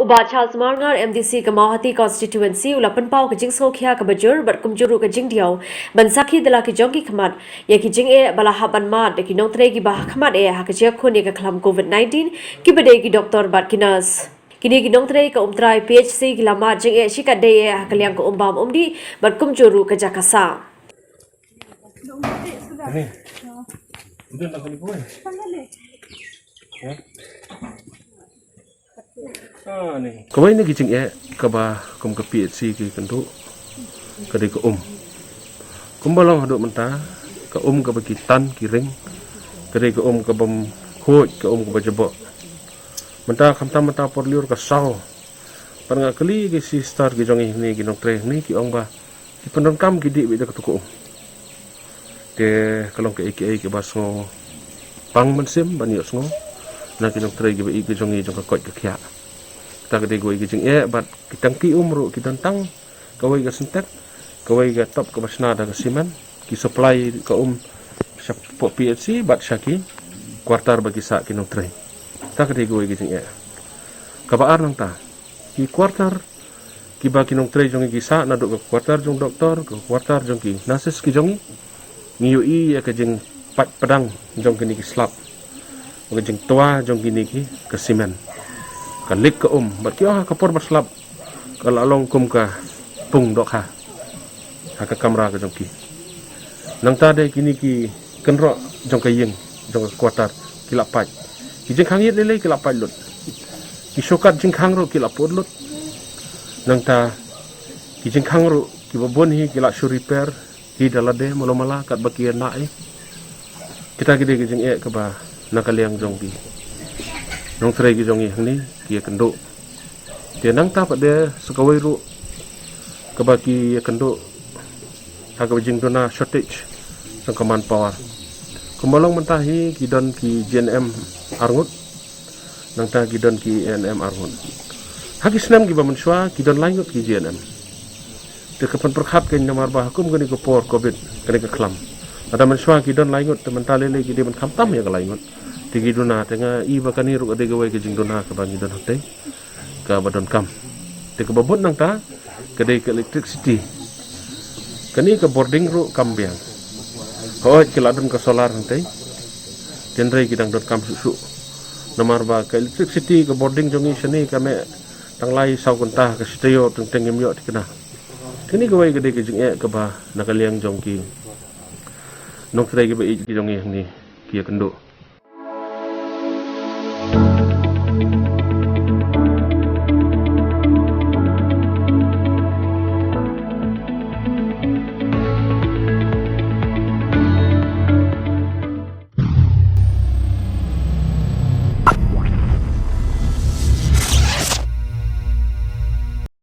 Uba Charles Marngar MDC Kamahati constituency ulapan pau kajing sokhya kabajur bar kumjuru kajing diau bansakhi dala ki jongki khamat ya ki jing e bala haban mat ki nongtre ki bah khamat e ha kajia khone ka khlam COVID-19 ki bade ki doktor bat kinas kini ki nongtre ka umtrai PHC ki lama jing e shikade e ha kalyang ko umbam umdi bar kumjuru ka jakasa Ini. Udah tak kali gue. Ya. Nih. Kau ini kicing ya, kaba kum ke PHC ki kentu, kadi ke kumbalong haduk mentah, ke ke bagi tan kiring, kadi ke ke bom hoj, ke ke bajebok. Mentah mentah por liur ke saw. Pernah kali ke si star ki jong ini ki nong tre ni ki ba, ki penongkam ki di bida ketuku ke kalau ke ke bas ngo pang mensim banyak ngo na ki nong tre ki jong ke kot ke kya. Ta ke go ki jing bat kitang ki umru ki tantang kawai ga sentek kawai ga top ke basna da siman ki supply ke sa PHC bat syaki kuartar bagi sa ki nong tre ta ke go ki jing ka baar nang ta ki kuartar ki ba ki nong tre jong ki sa na do ke kuartar jong doktor ke kuartar jong ki nases ki jong ngiyui ya ke jing pat pedang jong ki slap ke jing tua jong ki ke simen kalik ke bat ki kapor baslap kalau along kum ka pung dok ha ka kamera ke jongki nang ta de kini ki kenro jong ka yeng jong ka kuatar kilap pai ki jing khang yet lele kilap pai lut ki shokat jing khang ro kilap pod lut nang ta ki jing khang ro ki babon hi kilap shu repair ki dalade molomala kat baki na kita gede ki jing ke ba nakaliang jongki nong trai ki jong ni ki kendo dia nang ta pada sekawai ru ke baki kendo ha ka jing dona shortage sang command power kumbalong mentahi ki don ki JNM arngut nang ta ki don ki NM arngut ha ki snam ki ba menswa ki don langut ki JNM de kapan perkhat ke namar ba hukum gani ko por covid kani ka klam ada menswa ki don langut teman talele ki de man khamtam ya ka langut tigi duna tengah iba kani ru ade gawai ke jing duna ke bangi don hote ka badon kam te ke babot nang ta kedai ke electricity kani ke boarding ru kambiang ho ke ladun ke solar hote tenrai kidang dot kam susu nomor ba ke electricity ke boarding jongi seni kame tang lai sau konta ke siteo teng teng yem yo tikna kini gawai kedai ke jing ke ba nakaliang jongki nok trai ke ba ki jongi ni kia kendo